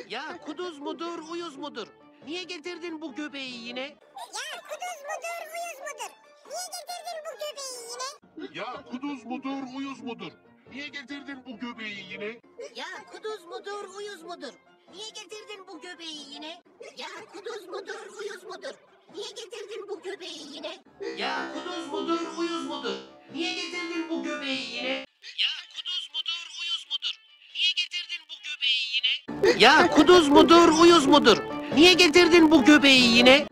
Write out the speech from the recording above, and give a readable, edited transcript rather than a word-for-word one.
Ya kuduz mudur, uyuz mudur? Niye getirdin bu göbeği yine? Ya kuduz mudur, uyuz mudur? Niye getirdin bu göbeği yine? Ya kuduz mudur, uyuz mudur? Niye getirdin bu göbeği yine? Ya kuduz mudur, uyuz mudur? Niye getirdin bu göbeği yine? Ya kuduz mudur, uyuz mudur? Niye getirdin bu göbeği yine? Ya kuduz mudur, uyuz mudur? Niye getirdin bu göbeği yine? Ya kuduz mudur, uyuz mudur? Niye getirdin bu göbeği yine? Ya kuduz mudur, uyuz mudur? Niye getirdin bu göbeği yine?